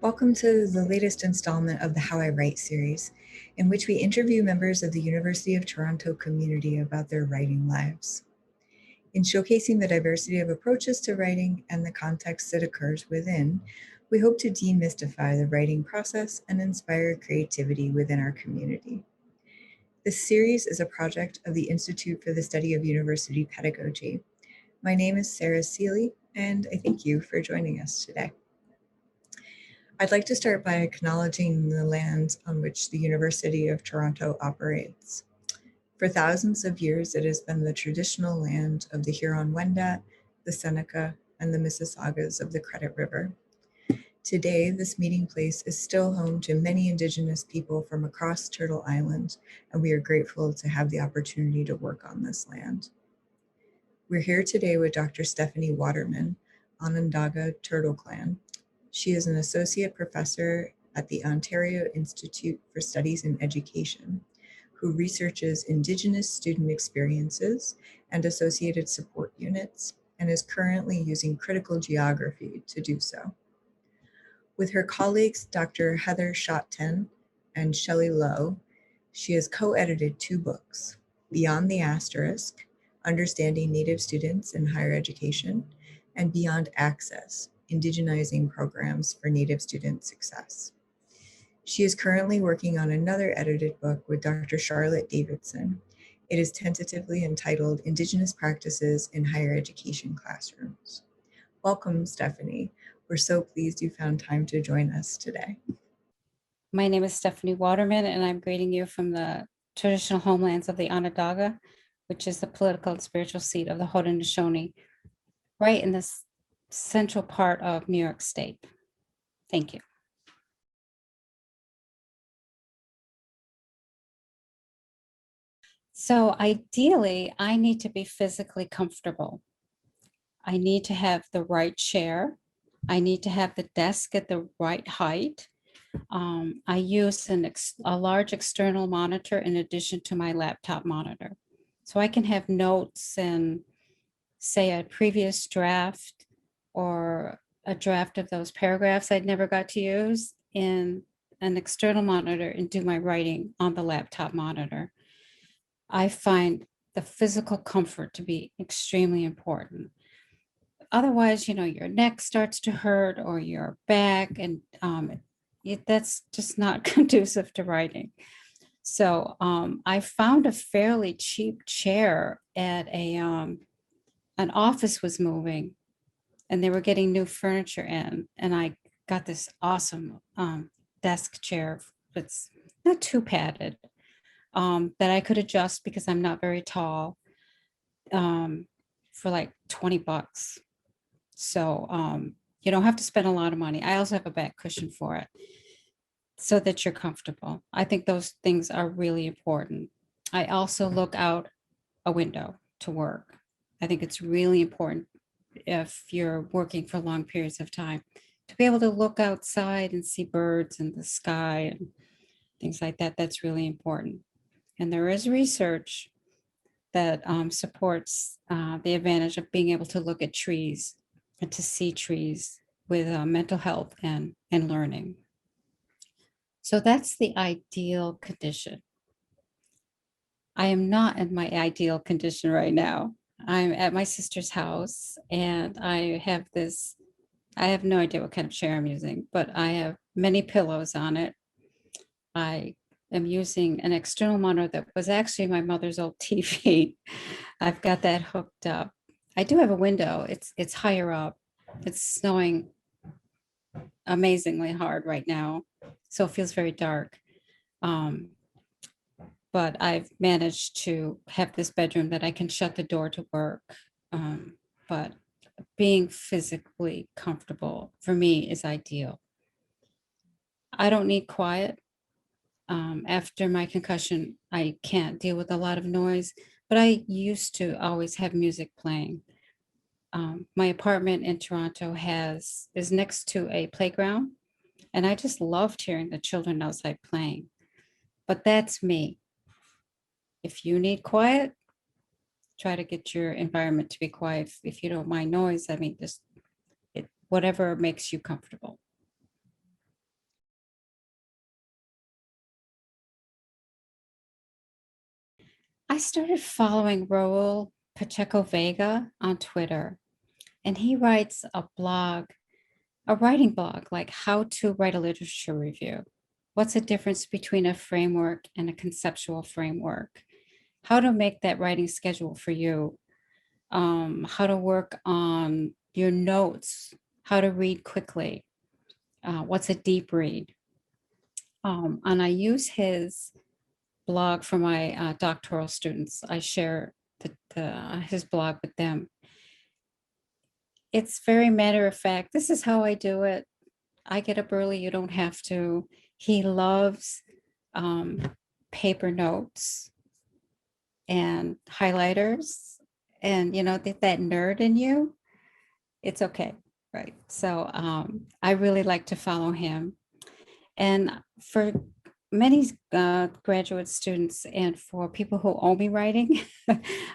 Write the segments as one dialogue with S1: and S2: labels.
S1: Welcome to the latest installment of the How I Write series, in which we interview members of the University of Toronto community about their writing lives. In showcasing the diversity of approaches to writing and the context it occurs within, we hope to demystify the writing process and inspire creativity within our community. This series is a project of the Institute for the Study of University Pedagogy. My name is Sarah Seeley, and I thank you for joining us today. I'd like to start by acknowledging the lands on which the University of Toronto operates. For thousands of years, it has been the traditional land of the Huron-Wendat, the Seneca, and the Mississaugas of the Credit River. Today, this meeting place is still home to many Indigenous people from across Turtle Island, and we are grateful to have the opportunity to work on this land. We're here today with Dr. Stephanie Waterman, Onondaga Turtle Clan. She is an associate professor at the Ontario Institute for Studies in Education, who researches Indigenous student experiences and associated support units, and is currently using critical geography to do so. With her colleagues, Dr. Heather Shotton and Shelly Lowe, she has co-edited 2 books, Beyond the Asterisk, Understanding Native Students in Higher Education, and Beyond Access, Indigenizing Programs for Native Student Success. She is currently working on another edited book with Dr. Charlotte Davidson. It is tentatively entitled Indigenous Practices in Higher Education Classrooms. Welcome, Stephanie. We're so pleased you found time to join us today.
S2: My name is Stephanie Waterman, and I'm greeting you from the traditional homelands of the Onondaga, which is the political and spiritual seat of the Haudenosaunee, right in this central part of New York State. Thank you. So ideally, I need to be physically comfortable. I need to have the right chair. I need to have the desk at the right height. I use a large external monitor in addition to my laptop monitor. So I can have notes and say a previous draft or a draft of those paragraphs I'd never got to use in an external monitor and do my writing on the laptop monitor. I find the physical comfort to be extremely important. Otherwise, your neck starts to hurt or your back, and that's just not conducive to writing. So I found a fairly cheap chair at an office was moving, and they were getting new furniture in, and I got this awesome desk chair that's not too padded, that I could adjust because I'm not very tall, for like $20. So you don't have to spend a lot of money. I also have a back cushion for it so that you're comfortable. I think those things are really important. I also look out a window to work. I think it's really important if you're working for long periods of time to be able to look outside and see birds in the sky and things like that. That's really important. And there is research that supports the advantage of being able to look at trees and to see trees with mental health and learning. So that's the ideal condition. I am not in my ideal condition right now. I'm at my sister's house, and I have no idea what kind of chair I'm using, but I have many pillows on it. I am using an external monitor that was actually my mother's old TV. I've got that hooked up. I do have a window. It's higher up. It's snowing amazingly hard right now, so it feels very dark. But I've managed to have this bedroom that I can shut the door to work. But being physically comfortable for me is ideal. I don't need quiet. After my concussion, I can't deal with a lot of noise, but I used to always have music playing. My apartment in Toronto is next to a playground, and I just loved hearing the children outside playing. But that's me. If you need quiet, try to get your environment to be quiet. If you don't mind noise, I mean, just whatever makes you comfortable. I started following Raul Pacheco Vega on Twitter, and he writes a blog, a writing blog, like how to write a literature review. What's the difference between a framework and a conceptual framework? How to make that writing schedule for you, how to work on your notes, how to read quickly, what's a deep read. And I use his blog for my doctoral students. I share his blog with them. It's very matter of fact. This is how I do it. I get up early, you don't have to. He loves paper notes and highlighters, and that nerd in you, it's okay, right? So I really like to follow him. And for many graduate students and for people who owe me writing,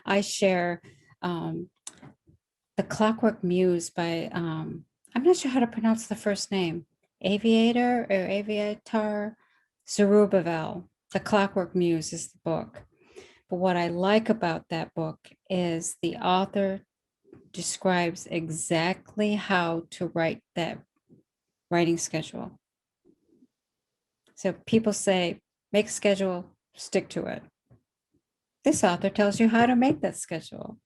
S2: I share The Clockwork Muse by, I'm not sure how to pronounce the first name, Aviator Zerubbabel. The Clockwork Muse is the book. But what I like about that book is the author describes exactly how to write that writing schedule. So people say, make a schedule, stick to it. This author tells you how to make that schedule.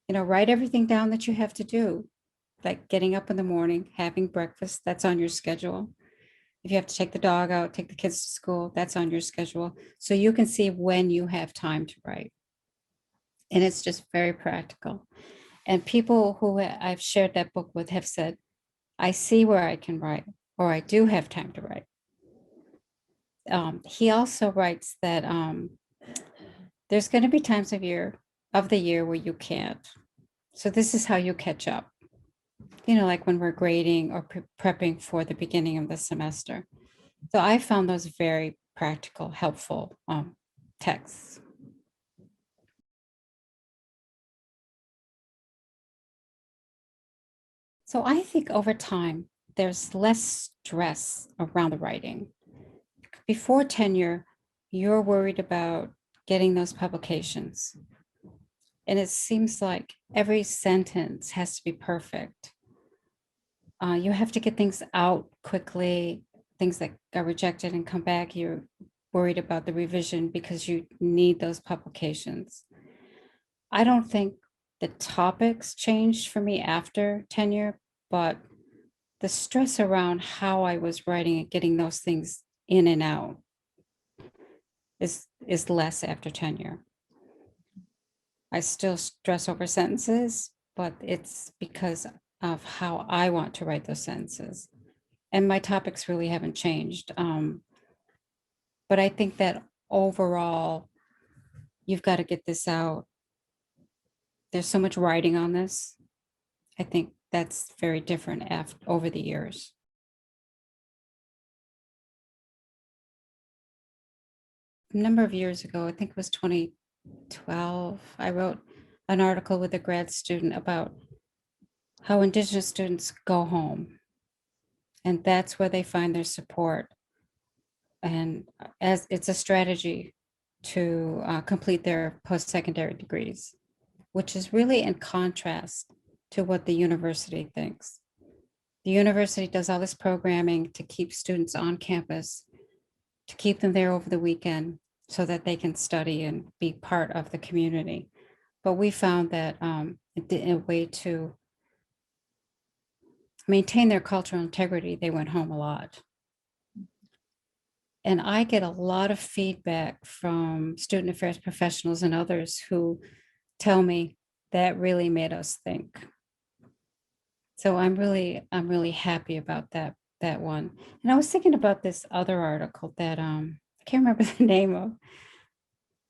S2: Write everything down that you have to do, like getting up in the morning, having breakfast, that's on your schedule. If you have to take the dog out, take the kids to school, that's on your schedule. So you can see when you have time to write. And it's just very practical. And people who I've shared that book with have said, I see where I can write, or I do have time to write. He also writes that there's going to be times of the year where you can't. So this is how you catch up. Like when we're grading or prepping for the beginning of the semester. So I found those very practical, helpful texts. So I think over time, there's less stress around the writing. Before tenure, you're worried about getting those publications. And it seems like every sentence has to be perfect. You have to get things out quickly, things that got rejected and come back. You're worried about the revision because you need those publications. I don't think the topics changed for me after tenure, but the stress around how I was writing and getting those things in and out is less after tenure. I still stress over sentences, but it's because of how I want to write those sentences. And my topics really haven't changed. But I think that overall, you've got to get this out. There's so much writing on this. I think that's very different over the years. A number of years ago, I think it was 2012, I wrote an article with a grad student about how Indigenous students go home. And that's where they find their support. And as it's a strategy to complete their post-secondary degrees, which is really in contrast to what the university thinks. The university does all this programming to keep students on campus, to keep them there over the weekend so that they can study and be part of the community. But we found that a way to maintain their cultural integrity, they went home a lot. And I get a lot of feedback from student affairs professionals and others who tell me that really made us think. So I'm really happy about that one. And I was thinking about this other article that I can't remember the name of,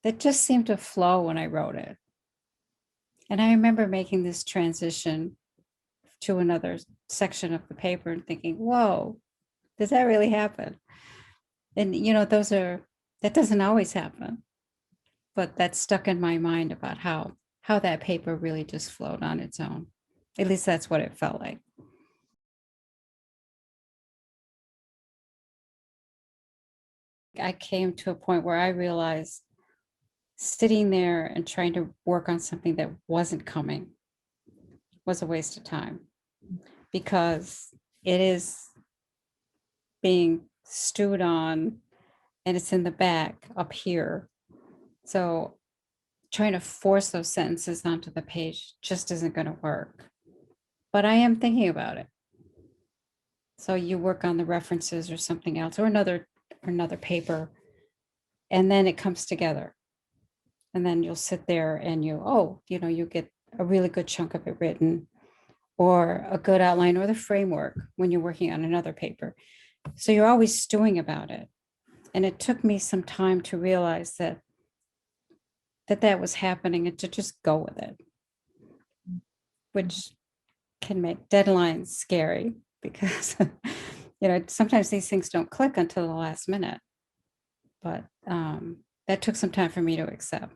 S2: that just seemed to flow when I wrote it. And I remember making this transition to another section of the paper and thinking, whoa, does that really happen? And that doesn't always happen, but that's stuck in my mind about how that paper really just flowed on its own. At least that's what it felt like. I came to a point where I realized sitting there and trying to work on something that wasn't coming was a waste of time, because it is being stewed on and it's in the back up here. So trying to force those sentences onto the page just isn't going to work. But I am thinking about it. So you work on the references or something else, or another paper, and then it comes together. And then you'll sit there and you get a really good chunk of it written, or a good outline, or the framework when you're working on another paper. So you're always stewing about it. And it took me some time to realize that was happening, and to just go with it, which can make deadlines scary, because sometimes these things don't click until the last minute. But that took some time for me to accept.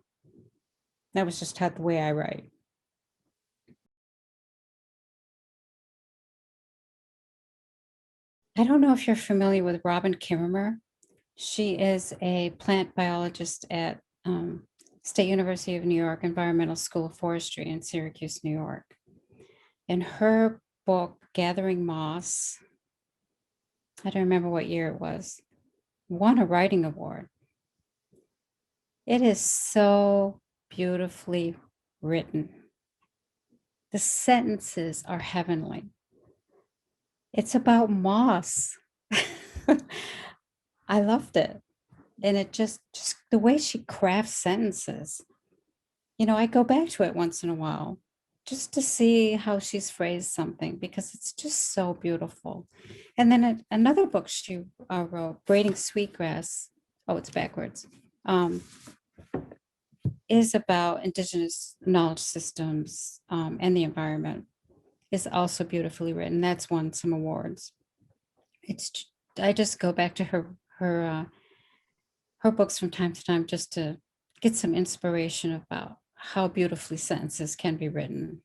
S2: That was just the way I write. I don't know if you're familiar with Robin Kimmerer. She is a plant biologist at State University of New York Environmental School of Forestry in Syracuse, New York. And her book, Gathering Moss, I don't remember what year it was, won a writing award. It is so beautifully written. The sentences are heavenly. It's about moss. I loved it. And it just the way she crafts sentences, I go back to it once in a while just to see how she's phrased something, because it's just so beautiful. And then another book she wrote, Braiding Sweetgrass, it's backwards, is about Indigenous knowledge systems and the environment, is also beautifully written. That's won some awards. I just go back to her books from time to time just to get some inspiration about how beautifully sentences can be written.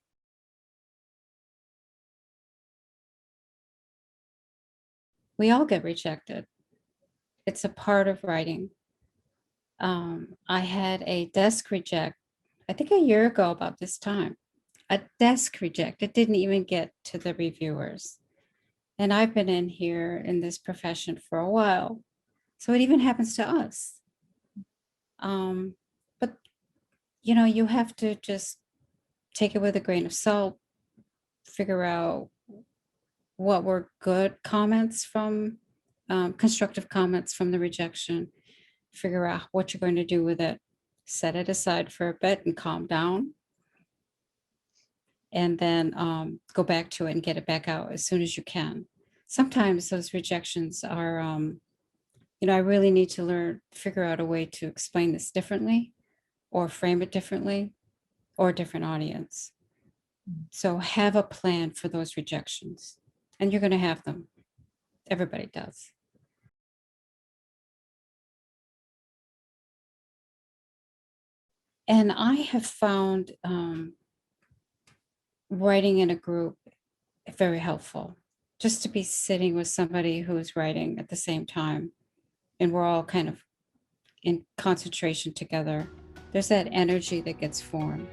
S2: We all get rejected. It's a part of writing. I had a desk reject, I think a year ago about this time, a desk reject. It didn't even get to the reviewers. And I've been in here in this profession for a while. So it even happens to us. But, you have to just take it with a grain of salt, figure out what were good comments from, constructive comments from the rejection, figure out what you're going to do with it, set it aside for a bit and calm down, and then go back to it and get it back out as soon as you can. Sometimes those rejections are, I really need to figure out a way to explain this differently, or frame it differently, or a different audience. So have a plan for those rejections, and you're going to have them. Everybody does. And I have found writing in a group very helpful, just to be sitting with somebody who's writing at the same time, and we're all kind of in concentration together. There's that energy that gets formed.